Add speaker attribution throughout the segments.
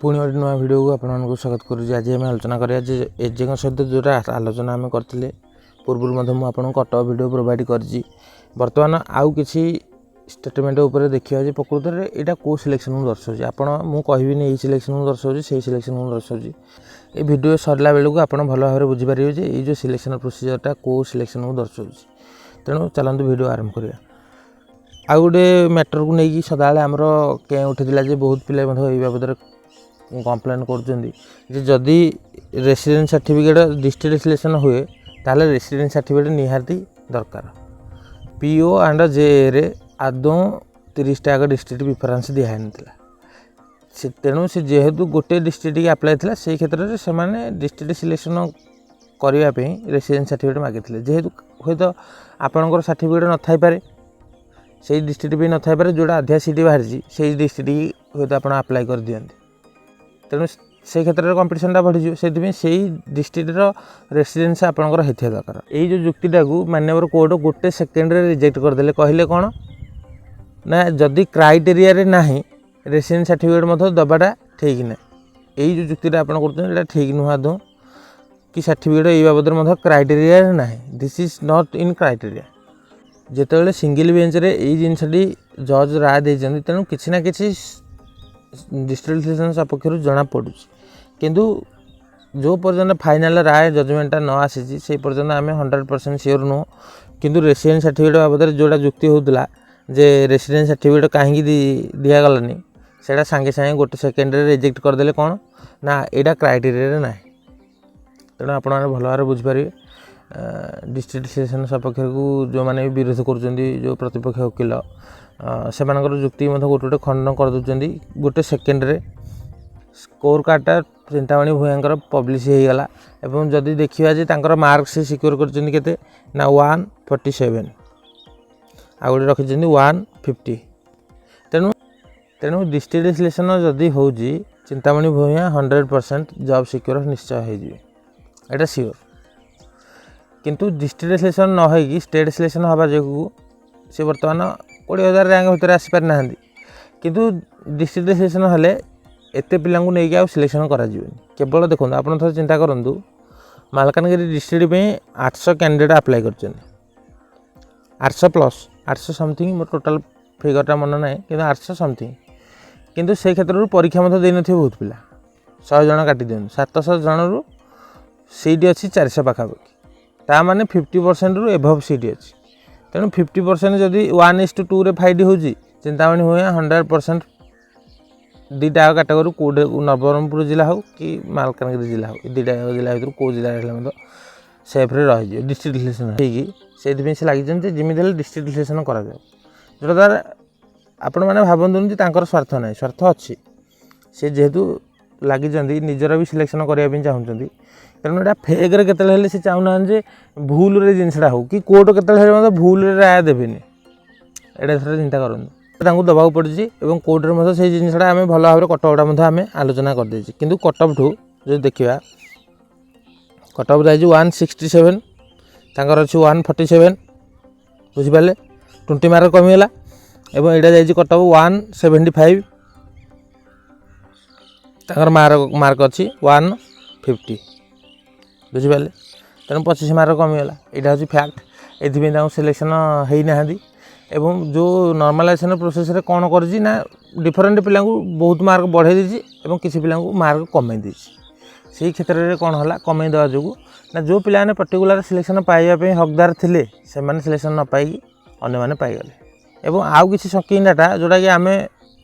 Speaker 1: पुणी गोटे नुआ भिडियो को आपको स्वागत करुँच। आज आम आलोचना करा एजेक सहित जोटा आलोचना आम करते पूर्व मुझे कट भिडियो प्रोवाइड कर बर्तमान आउ किसी स्टेटमेंट उपर देखा प्रकृत में यहाँ कौ सिलेक्शन को दर्शाऊँ आपड़ मुझे यही सिलेक्शन को दर्शाऊँ से सिलेक्शन को दर्शाऊँ ये भिडियो सरला बेलू आप भल भाव में बुझीपारे ये जो सिलेक्शन प्रोसीजरटा कौ सिलेक्शन को दर्शाऊँ। तेणु चलते भिडियो आरंभ करिया। आउ गोटे मैटर को लेकिन सदाबले आमर क्या उठीला बहुत पिला ये बाबद कम्प्लेन करदी रेसिडेंस सर्टिफिकेट डिस्ट्रिक्ट सिलेक्शन हुए ताले रेसिडेंस सर्टिफिकेट निहाती दरकार। पीओ एंड जे रे आदौ 30 टाक डिस्ट्रिक्ट प्रिफरेन्स दिहा ना। तेणु से जेहेतु गोटे डिस्ट्रिक्ट की आप्लाय था से क्षेत्र में डिस्ट्रिक्ट सिलेक्शन करने रेसिडेंस सर्टिफिकेट मागिले जेहेतु हूँ तो आपणकर सर्टिफिकेट न थाई पारे से डिस्ट्रिक्ट भी न थाई पारे जोड़ा आधिया सीट बाहरी से डिस्ट्रिक्ट हूँ तो आप आप्लाय कर दियंते। तेणु से क्षेत्र में कंपिटिशनटा बढ़ी से डिस्ट्रिक्टर रेसिडेंस आपंकर होता दरकार। यही जो जुक्तिटा को माननीय कोर्ट गोटे सेकेंड रिजेक्ट करदे कहले कौन ना जदि क्राइटेरिया रे नाही रेसिडेंस सर्टिफिकेट मत दबाटा ठीक ना। यही जो जुक्तिटा आप कर ठीक नुह आदौ कि सर्टिफिकेट ये बाबद क्राइटेरिया ना this is not in criteria. जितेबाला सिंगल बेंच रे यही जिनसटी जज राय देते तेणु किसी ना कि डिस्ट्रिक्ट सिलेक्शन सपक्ष जना पड़ू किंतु जो पर्यटन फाइनाल राय जजमेंटा न आसी से पर्यटन आम 100% सियोर नुह। किंतु रेसिडेंस सर्टिफिकेट बाबद जोड़ा जुक्ति होता जे रेसिडेंस सर्टिफिकेट कहीं दिगलानी से सांगे सांगे गोटे सेकेंड रिजेक्ट करदे कौन ना यहाँ क्राइटेरिया ना। तेणु आप भल भाव बुझीपारे डिस्ट्रिक्ट सिलेक्शन सपक्ष को जो मैंने विरोध कर प्रतिपक्ष वकिल से जुक्ति गोटे गोटे खंडन करदे। गोटे सेकेंड स्कोर कार्डटा चिंतामणि भूयां पब्लिश हो गला एवं जदि देखा जे मार्क से सिक्योर करते ना 147 आ गए रखी 150। तेणु तेणु डिस्ट्रिक्ट सिलेक्शन जदि हो चिंतामणि भूयां 100% जॉब सिक्योर निश्चय होटा सियोर। किंतु डिस्ट्रिक्ट सिलेक्शन न हो स्टेट सिलेक्शन हवा जो सी बर्तमान 20,000 रैंक भितर आसी पारि ना किंतु डिस्ट्रिक्ट सिलेक्शन हेले एते पिला नहीं आउ सिलेक्शन करा केवल देखो आप थोड़ा चिंता करूँ मालकानगिरी डिस्ट्रिक्ट में 800 कैंडिडेट अप्लाई कर 800 प्लस 800 समथिंग मोर टोटाल फिगरटा मन ना कि 800 समथिंग किंतु से क्षेत्र परीक्षा दे न बहुत पिला 100 जन काटी दिखाँ 700 जन सीट अच्छी 400 पाखापाखि ता माने 50% रु एभव सीट अच्छी। तेणु 50% जदि 1:2 रे फाइट हो चिंतामणि भूयां 100% दुईटा कैटेगोरी कौटे नवरंगपुर जिला हो कि मालकानगिरी जिला हो दुईटा जिला भर कौ जिले सेफ्रे रही डिस्ट्रिक्ट सिलेक्शन ठीक से लगी जमी डिस्ट्रिक्ट सिलेक्शन करा जो द्वारा आपण मैंने भावतुनि स्वार्थ ना स्वार्थ अच्छी से जेहेतु लगी निजर भी सिलेक्शन करने चाहते तेणु यहाँ फेग्रे के से चाहूना जे भूल जिनसा हो कि कोर्ट के भूल राय देवेनि यहाँ थोड़ा चिंता करूँ दबा पड़ी और कोर्ट में से जिनसा आम भल भाव कटअपटा आम आलोचना करदे कि कटअप ठू जो देखा कटअप जाइए 167 तांकर अच्छी 147 बुझिपारे 20 मार्क कमीगला और यहाँ जाइए कटअप 175 तांकर मार्क अच्छी 150 बुझिपारे तेणु 25 मार्क कमीगला यहाँ हूँ फैक्ट ये सिलेक्शन होना एवं जो नॉर्मलाइजेशन प्रोसेस रे कौन कर डिफरेंट पिला बहुत मार्क बढ़े देती किसी पिला मार्क कमे से क्षेत्र में कौन है कमे देवा जो ना जो पिलाने पर्टिकुलर सिलेक्शन पाइबा हकदार थे से सिलेक्शन न पाई अन्य मैंने पाईगले एवं आउ किसी शॉकिंग डाटा जोटा कि आम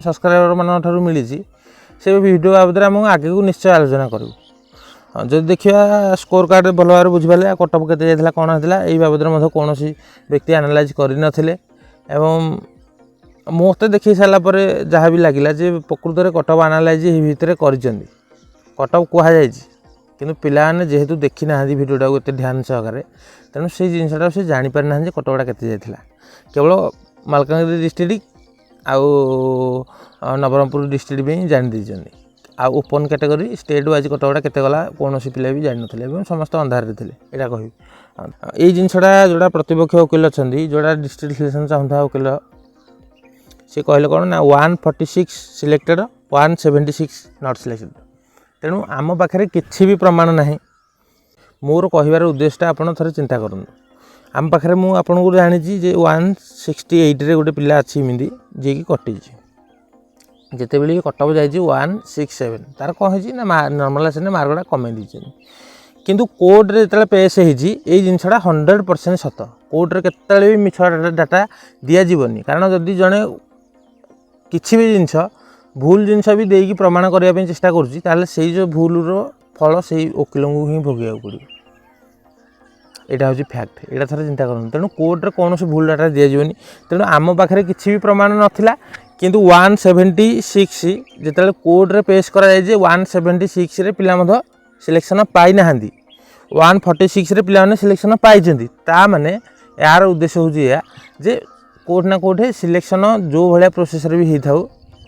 Speaker 1: सब्सक्राइबर मान मिली से वीडियो बाबद आम आगे को निश्चय आलोचना करूँ। जो देखा स्कोर कार्ड भल भाव बुझीपारे कटअप के कौन होता यही बाबद कौन व्यक्ति एनालाइज कर एवं मत देख सारापर जहाँ भी लगे जे प्रकृत में कटअप एनालाइज भितर कर कटअप कहुई कि पाने जेहेतु देखी ना भिडियोटा को एत ध्यान सहकारे तेणु से जिनसा से जापर ना कटअपटा के केवल मालकानगिरी डिस्ट्रिक्ट आउ नवरंगपुर डिस्ट्रिक्ट भी जानी आ ओपन कैटेगरी स्टेट वाइज कटअपटा केते गला कौन पिला भी जान ना समस्त अंधार थे यहाँ कह ये जिनसा जोड़ा प्रतिपक्ष वकिल अच्छा जोड़ा डिस्ट्रिक्ट सिलेक्शन चाहता वकिल सी कहले कौन ना 146 सिलेक्टेड 176 नॉट सिलेक्टेड। तेणु आम पाखे किसी भी प्रमाण ना मोर कहबार उद्देश्यटा आप थे चिंता करूँ। आम पाखे मुझे जानी 168 रे गोटे पिला अच्छी इमती जी की कटी जिते बड़े कटअप जाए 167 तार कौन है ना नर्माल आसने मार्कटा कमे दी किंतु कोर्टे जो पेश होती जिनसा 100% सत कोर्टे के भी मिछ डाटा दिज्वनी कारण जदि जड़े किसी भी जिनस भूल जिनस भी देकी प्रमाण करने चेष्टा कर जो भूल फल से वकिल को ही भोगे पड़ो। यहाँ हूँ फैक्ट यहाँ थे चिंता करूँ। तेणु कोर्टे कौन भूल डाटा दिज्वनी। तेणु आम पाखे किसी भी प्रमाण नाला किंतु 176 जिते कोर्टे पेश कराए 176 रे पिला सिलेक्शन पाई ना 146 रे पिला सिलेक्शन पाई माने यार उद्देश्य हूँ या जे कोर्ट ना कोर्टे सिलेक्शन जो भाया प्रोसेस भी होता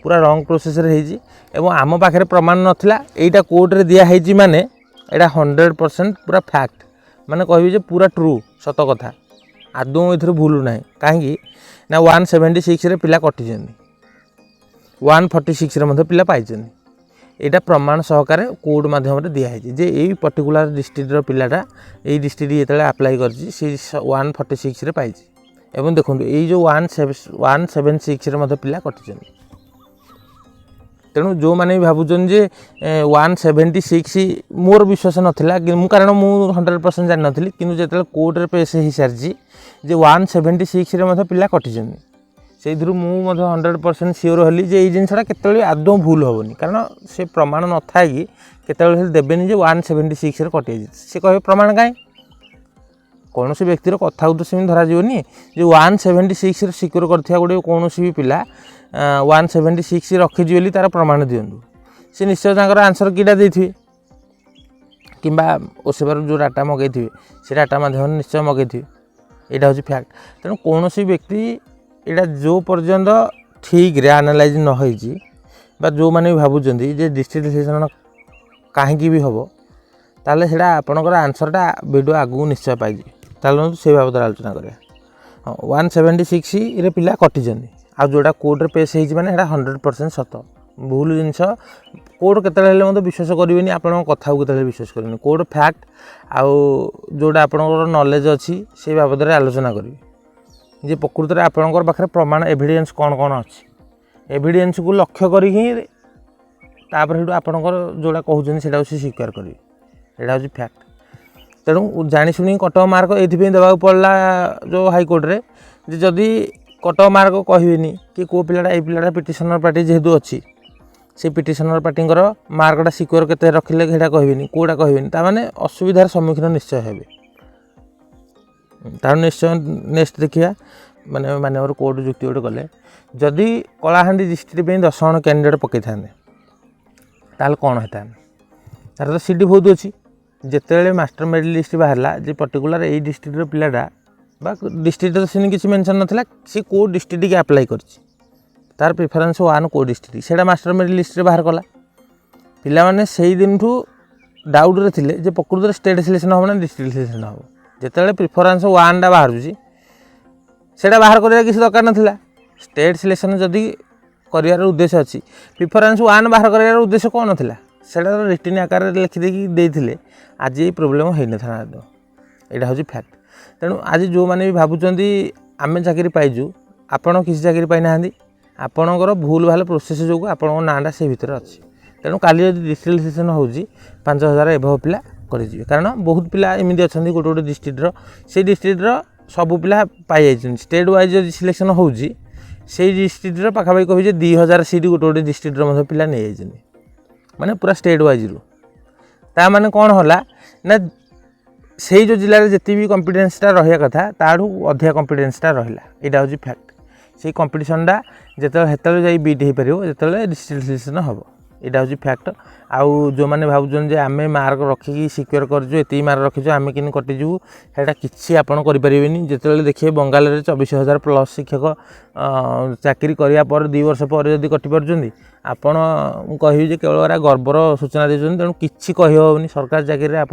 Speaker 1: पूरा रंग प्रोसेस एवं आम पाखे प्रमाण नाला यहाँ कोर्टे दिखाई माने यहाँ 100% पूरा फैक्ट माने कह पूरा ट्रू सत कथा आदौ ये भूल ना कहीं ना 176 रे पिला कटि 146 रे पिला पाई यहाँ प्रमाण सहकार कोर्ट माध्यम दिखाई जे यही पर्टिकुलर डिस्ट्रिक्टर पिलाटा यही डिस्ट्रिक्ट जो आप्लाय कर 146 रे पाई एवं देखो ये जो 176 रे पिला कटि। तेणु जो मैंने भी भावुन जे 176 मोर विश्वास नाला कारण मुझे 100% जान नी कि जो कोर्टे पेश हो सारी जे 176 रे पिला कटि से 100% सियोर हली जे ये जिनसा के आदौ भूल हेनी कारण से प्रमाण न था कि केतले देवेनि 176 रे कटि से कहे प्रमाण कहीं कौन सी व्यक्तिर कथा तो सेम धरा जीवनी जो 176 रे सिक्योर करथिया गोटे कौन भी पिला 176 रखिजी बोली तार प्रमाण दिंतु सी निश्चय आंसर कीटा देथिबे किंबा ओसेबार जो डाटा मगै से डाटा माध्यम निश्चय मगै यहाँ हूँ फैक्ट। तेणु कौन व्यक्ति यहाँ जो पर्यंत ठीक रे एनालाइज न होइछि बा जो मैंने भी भावुं जे डिस्ट्रिक्ट सिलेक्शन कहीं भी हम ताले सेटा आपणकर आंसरटा वीडियो आगू निश्चय पाई ताले से बाबद आलोचना करें। 176 रे पिला कटि आ जोड़ा कोर्टे पेश होती मैंने 100% सत भूल जिनस कोर्ट केतले विश्वास करेंगे आप कथा को विश्वास करेंगे कोर्ट फैक्ट आउ जोड़ा आपंकर नॉलेज अच्छी से बाबद आलोचना करेंगे जे प्रकृत में आपंकर पाखे प्रमाण एविडेंस कौन कौन अच्छी एविडेंस को लक्ष्य कर आपंकर जोड़ा कहते हैं से स्वीकार करेंगे यहाँ हूँ फैक्ट। तेणु जाशुणी कटअफ मार्क ये देवाक पड़ा जो हाईकोर्ट रे जदि कटअफ मार्क कहबेनि कि को पिलाटा ये पिलाटा पिटिशनर पार्टी जेहेतु अच्छी से पिटिशनर पार्टी मार्कटा सिक्योर के रखिले सेटा कहबेनि कोटा कहबेनि ताने असुविधार सम्मुखीन निश्चय हेबे। तार निश्चय नेक्स्ट देखिया माने मानवर कोर्ट जुक्ति गोटे कले जदि कलाहांडी डिस्ट्रिक्ट 10 जन कैंडिडेट पकई था ताल कौन होता तार तो सीट बहुत अच्छी जिते मास्टर मेरिट लिस्ट बाहर जे पर्टिकुलर यही डिस्ट्रिक्टर पिलाटा डिस्ट्रिक्ट तो सीन किसी मेंशन नथिला सी को डिस्ट्रिक्ट के अप्लाई करछि तार प्रिफरेंस 1 को डिस्ट्रिक्ट सेटा मास्टर मेरिट लिस्ट रे बाहर कला पिला माने सेही दिन ठू डाउट रे थिले जे प्रकृत स्टेट सिलेक्शन हो ना डिस्ट्रिक्ट सिलेक्शन हो जिते प्रिफरेंस 1 टा बाहर सेटा बाहर करिया किसी दरकार नथिला स्टेट सिलेक्शन जदि करियार उद्देश्य अच्छी प्रिफरेंस 1 बाहर करियार उद्देश्य कौन नथिला सेटा रिटर्न आकार लिखिदेकी देइथिले आज ये प्रोब्लेम होई नथा यहाँ हूँ फैक्ट। तेणु आज जो मैंने भी भावुं आम चाकरी पाइजु आपण किसी चाकरी पाई ना आपणकर भूल भाल प्रोसेस जो आप नाटा से भितर अच्छी। तेणु काली डिस्ट्रिक्ट सिलेक्शन हो 5000 एभव पिला करेंगे कारण बहुत पिला एमती अच्छा गोटे गोटे डिस्ट्रिक्टर से डिस्ट्रिक्टर सबू पिला पाई स्टेट वाइज जो सिलेक्शन हो डिस्ट्रिक्टर पाखापाखि कहे 2000 सीट गोटे गोटे डिस्ट्रिक्टर पिला नहीं जाइए माने पूरा स्टेट वाइज रू ता माने कौन होला ना से जो जिले में जिते भी कॉन्फिडेंसटा रहा कथा ताठू अधिक कॉन्फिडेंसटा रहा यहाँ हूँ फैक्ट। से कंपिटिशनटा जिते जा बीट हो पार जो डिस्ट्रिक्ट सिलेक्शन हम यहाँ हूँ फैक्ट। आउ जो मैंने भावुन जे आम मार्क रखिकी सिक्योर करजु एत मार्क रखीचु आम कि कटिजु सेटा किसी आपड़ करें जिते देखिए बंगाल में 24,000 प्लस शिक्षक चाकरी कराया 2 वर्ष पर जब कटिपार आपण कह केवल गर्वर सूचना देते तेणु किसी कहीहनी सरकारी चाकरी आप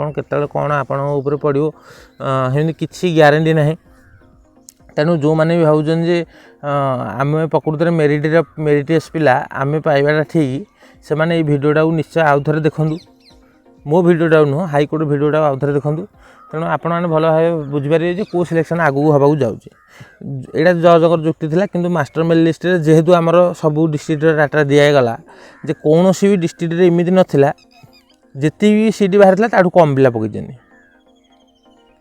Speaker 1: कौन आपण पड़ो कि ग्यारंटी ना तेणु जो मैंने भी भावुन जे आम प्रकृत में मेरिटियस पिला आम पाइबाटा ठीक से मैंने ये भिडियोटा निश्चय आउ थे देखूँ मो भिडियोटा नुह हाईकोर्ट भिडियोटा आउ थे देखूँ तेणु आपण मैंने भल भाव बुझीपारे जो कौ सिलेक्शन आगू हवाक जाऊँगी यहाँ जजर जुक्ति था कि मास्टर मेल लिस्ट जेहेतु आमर सबू डिस्ट्रिक्ट डाटा दिगला जे कौन भी डिस्ट्रिक्ट एमती नाला जी भी सीट बाहर था कम पिला पकई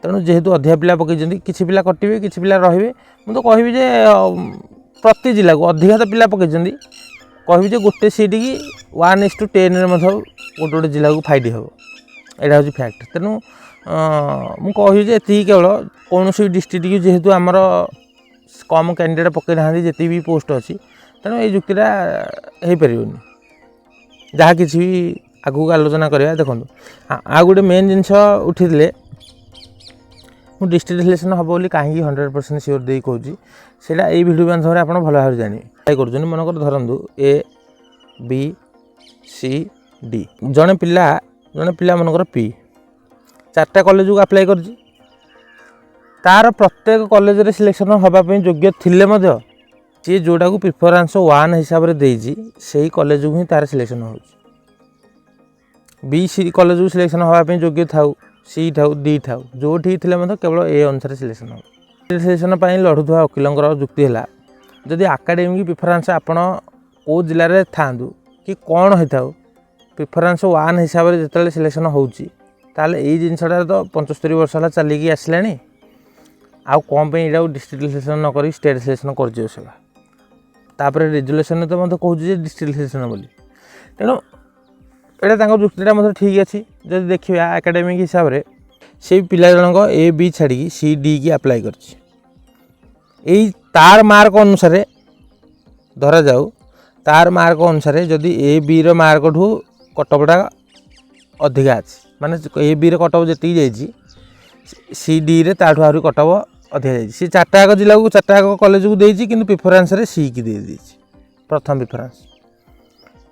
Speaker 1: तेणु जेहेतु अधिका पिला पकई किसी पिला कटे किसी पिला रे मुझे कहबी जे प्रति जिला को अधिका तो पिला पकई कहबी जे गोटे सीट की 1:10 गोटे गोटे जिला को फाइट हम यहाँ हूँ फैक्ट तेणु मुझे कहबी ये केवल कौन सी डिस्ट्रिक्ट की जेहेतु आमर कम कैंडिडेट पकई ना जी भी पोस्ट अच्छी तेणु ये जुक्तिटा हो पार जहाँ किसी भी आगू आलोचना करवा देखो आ गोटे मेन जिनस उठी मुझे डिस्ट्रिक्ट सिलेक्शन हम बोली कहीं 100% सियोर दे कहूँ से भिडियो माध्यम आप भल भाव जानिए ट्राई कर मनकर धरतु ए बी सी डी जड़े पिला मनकर पी 4टा कॉलेज को अप्लाई कर तार प्रत्येक कॉलेज रे सिलेक्शन होगापी योग्य थिले सी जोटा को प्रिफरेंस 1 हिसाब से कॉलेज को ही तार सिलेक्शन हो बी सी कॉलेज को सिलेक्शन होगापी योग्य था सी थाउ डी थाउ जो ठीक थे केवल ए अनुसार सिलेक्शन हो सिलेक्शन लड़ुवा वकिलों जुक्ति है जदि आकाडेमिक प्रिफरेंस आपण को जिले में था कि कौन होता प्रिफरेंस 1 हिसाब से जो सिलेक्शन होताले ये जिनसा तो 75 वर्ष है चलिकी आसला आउ कौन यहाँ डिस्ट्रिक्ट सिलेक्शन नक स्टेट सिलेक्शन कर रेजुलेशन तो मतलब कहूँ डिस्ट्रिक्ट सिलेक्शन बोली तेणु यहाँ जुक्तिटा ठीक अच्छी जब देखा एकेडमिक हिसाब से पिला जनक ए बी छाड़ी सी डी की अप्लाई कर तार मार्क अनुसार धरा जाऊ तार मार्क अनुसार जदि ए बी रो मार्क ठू कटअपटा अधिका अच्छी माने ए बी रे कटअप जी जाइए सी डी रे ताठू आहरी कटअप अधिका जाइए सी 4टा जिला को 4टा कॉलेज को देती कि प्रिफरेंस सी की दे देती प्रथम प्रिफरेंस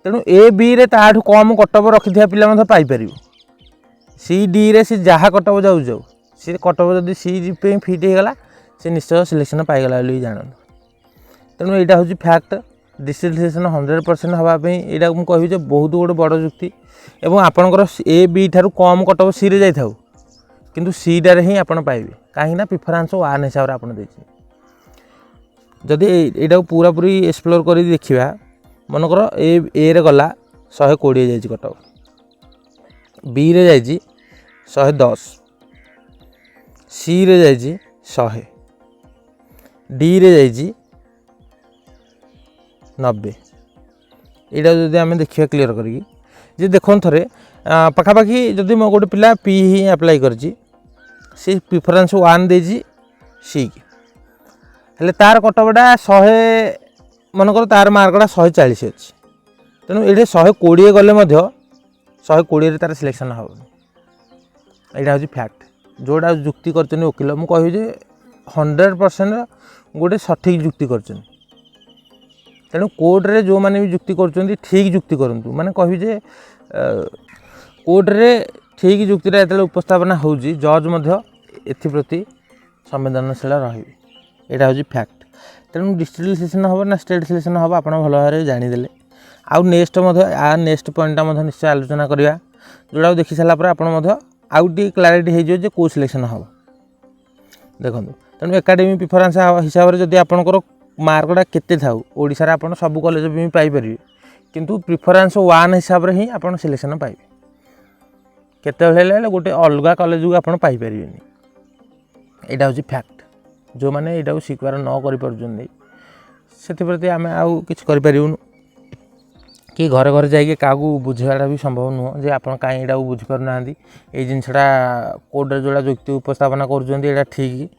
Speaker 1: तेणु ए बी रे ताठू कम कटअप रखि पिला पाइपर सी डी रे सी जहाँ कटअप जाऊ जाऊ सी कटअप जब सी पे फिट होगा सी निश्चय सिलेक्शन पाईगला जानते तेणु यहाँ हूँ फैक्ट डिस्ट्रिक्ट सिलेक्शन 100% हाँपाई यहाँ मुझे कहबी बहुत गोटे बड़ जुक्ति एवं आपणकर ए बी ठारू कम कटअप सी रे जाइए किंतु सी डारे ही आप पाइबे कहीं प्रिफरेंस 1 हिसाब से आपड़ जदि यहाँ पूरा पूरी एक्सप्लोर कर देखा मनकर ए रे गला 120 जाइए कटअप बी रे जाइए 110 सी रे जाइए 100 डी रे जाइए 90 यहाँ जब आम देखा क्लीयर करी देखो थे पखापाखि जदि मो गोटे पिला पी ही अप्लाई कर प्रिफरेंस 1 देजी सी की हेले तार कटअपटा 100 मनकर तार मार्कटा 140 अच्छी तेणु ये 120 गले 120 तार सिलेक्शन हम यहाँ हूँ फैक्ट जोड़ा जुक्ति कर वकिल मुझे कहबी 100% गोटे सठिक जुक्ति कर तेणु कोर्टे जो मैंने भी जुक्ति कर ठीक जुक्ति करूँ माने कहबी कोर्टे ठीक जुक्तिटा जो उपस्थापना हो जज एप्रति संवेदनशील रहा हूँ फैक्ट तेणु डिस्ट्रिक्ट सिलेक्शन हम ना स्टेट सिलेक्शन हम आप भल भाव जानीदे आउ नेक्स्ट नेक्स्ट पॉइंटा निश्चय आलोचना करवा जोड़ा देखी सारापर आउ टी क्लारिटी हो कौ सिलेक्शन हम देखो तेणु एकाडेमिक प्रिफरेंस हिसाब से जब आपंकर मार्कटा केते थाउ ओडिशा आप सब कॉलेज भी पाइपर किंतु प्रिफरेंस 1 हिसाब से ही आप सिलेक्शन पाइबे केते गोटे अलग कॉलेज को आप पाइपर यहाँ हूँ फैक्ट जो मैंने यहाँ स्वीकार न करप्रति आम आउ कि कि घरे घरे जाइए क्या बुझाटा भी संभव नुह जे आप कहीं यहाँ बुझीपार ये जिनसा कोर्टे जोड़ा जुक्ति उपस्थापना कर ठीक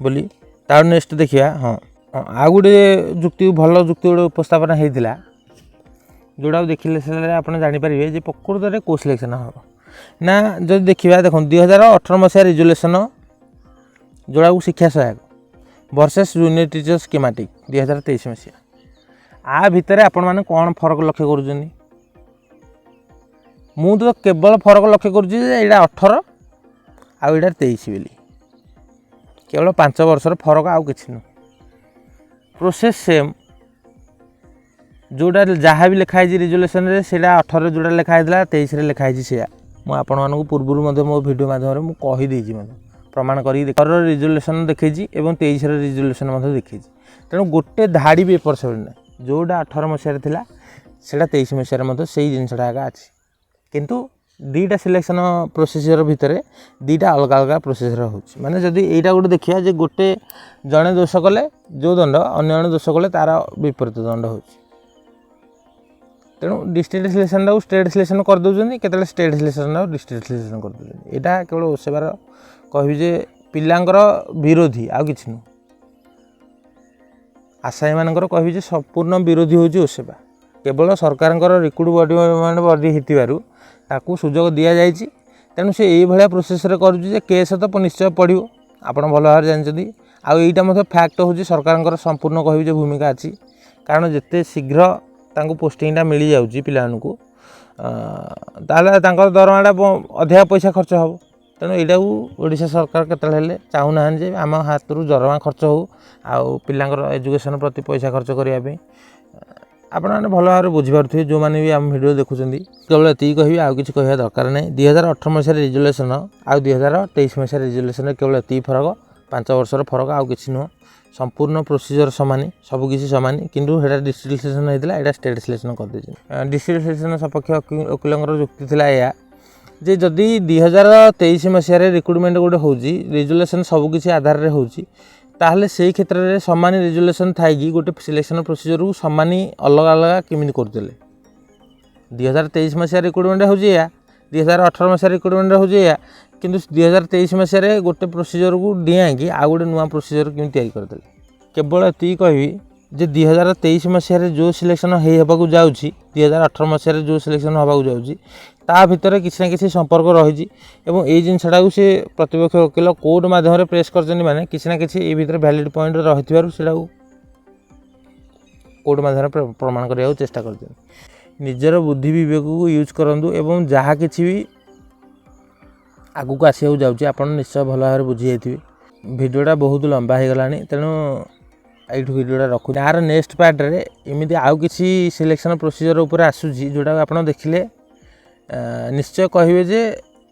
Speaker 1: बोली तार नेक्स्ट देखिए हाँ आउ गोटे जुक्ति भल जुक्ति गोटे उपस्थापना होता जोड़ा देखिले से आप जानीपारे प्रकृत में कौ सिलेक्शन हम ना जब देखा देखो 2018 मसीहा रेजुलेशन जोड़ा शिक्षा सहायक वर्सेस जूनियर टीचर स्कीमेटिक 2023 मसीहा आ भितर आपण मैंने कौन फरक लक्ष्य कर मु तो केवल फरक लक्ष्य कर 18 आउ 23 बोली केवल 5 वर्षर फरक आउ किछि नु प्रोसेस सेम जोड़ा जहाँ भी लिखाई रिजोल्यूशन रे सेटा 18 जोड़ा लिखाई 23 रे लिखाई से मु आपण मानक पूर्व मो वीडियो माध्यम मु कहि देछि प्रमाण करी रिजोल्यूशन देखी और 23 रिजोल्यूशन देखी तेणु गोटे धाड़ी भी एपर सेपट ना जोड़ा 18 मसीह था सेटा 23 मसीह से जिनसा अच्छी किंतु दीटा सिलेक्शन प्रोसीजर भितर दीटा अलग अलग प्रोसीजर हो माने जदि एटा गोटे देखिया जे गोटे जड़े दोष कले जो दंड अन्य जड़े दोष कले तार विपरीत दंड हो तेणु डिस्ट्रिक्ट सिलेक्शन टाक स्टेट सिलेक्शन करदे केतले स्टेट सिलेक्शन टाक डिस्ट्रिक्ट सिलेक्शन करदे यहाँ केवल ओसेबार कहबी जे पिलांकर विरोधी आ किछि नु आशायी मानकर कहबी जे संपूर्ण विरोधी होची ओसेबा केवल सरकार रिक्रुट बॉडी मान बॉडी हितिबारु ताकू सुजोग दिया जाइछि तेणु से यही भाया प्रोसेस करुच्ची जे केस तो निश्चय पड़ो आपण भल भाव जानते आईटा मतलब फैक्ट हूँ सरकार संपूर्ण कहबी जे भूमिका अच्छी कारण जिते शीघ्र तांको पोस्टिंगटा मिल जाउची पिलानकू ताले तांकर दरमाटा अधिक पैसा खर्च हो तेणु यहाँ ओडिशा सरकार केतले चाहूना जे आम हाथ रू दरमा खर्च हो आउ पिलांकर एजुकेशन प्रति पैसा खर्च करने आपण मैंने भल भाव बुझीपारे जो मैंने भी आम भिडियो देखुं केवल ये कह आउ कि कह दरकार नहीं 2018 मसीह रिजोल्यूशन आउ 2023 मसीह रिजोल्यूशन केवल ये फरक 5 वर्षर फरक आउ कि नुह संपूर्ण प्रोसीजर सामान सबकिछि सामान किंतु हेटा डिस्ट्रिक्ट सिलेक्शन होता है स्टेट सिलेक्शन कर डिस्ट्रिक्ट सिलेक्शन सपक्ष वकील जुक्ति था या जे जदि 2023 मसीह रिक्रुटमेंट गोटे हो रिजोल्यूशन सबकिछि आधार में होताले से क्षेत्र में सामान रिजोल्यूशन थी गोटे सिलेक्शन प्रोसीजर को सामान अलग अलग केमी करते 2023 मसीह रिक्रुटमेंट हो 2018 मसीह रिक्रुटमेंट हो किंतु 2023 मसीह गोटे प्रोसीजर को डिया कि आउ गोटे नुआ प्रोसीजर केमी तैयारी करदे केवल ये कहबी जे 2023 मसीह जो सिलेक्शन होगा जाऊँगी 2018 मसीह जो सिलेक्शन होगा जाऊँगी ता भितर किसी ना किसी संपर्क रही ये जिनसा सी प्रतिपक्ष वकील कोर्ट माध्यम प्रेस कर माने किसी ना किसी ये भितर वैलिड पॉइंट रही कोर्ट माध्यम प्रमाण करने चेष्टा कर निजर बुद्धि विवेक को यूज करूँ एवं जहाँ किसी भी आगू को आसो जाऊँगी आप निश्चय भल भाव बुझी जाइए भिडियोटा बहुत लंबा हो गला तेणु यू भिडियोटा रखु यार नेक्स्ट पार्ट रे एमती आउ किसी सिलेक्शन प्रोसीजर उपर आसूची जोटा आप देखिले निश्चय कहे जे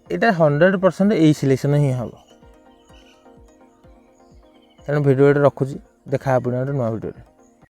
Speaker 1: यहाँ 100% यही सिलेक्शन ही हम तेणु भिडियोटा रखुची देखा नुआ भिडियो।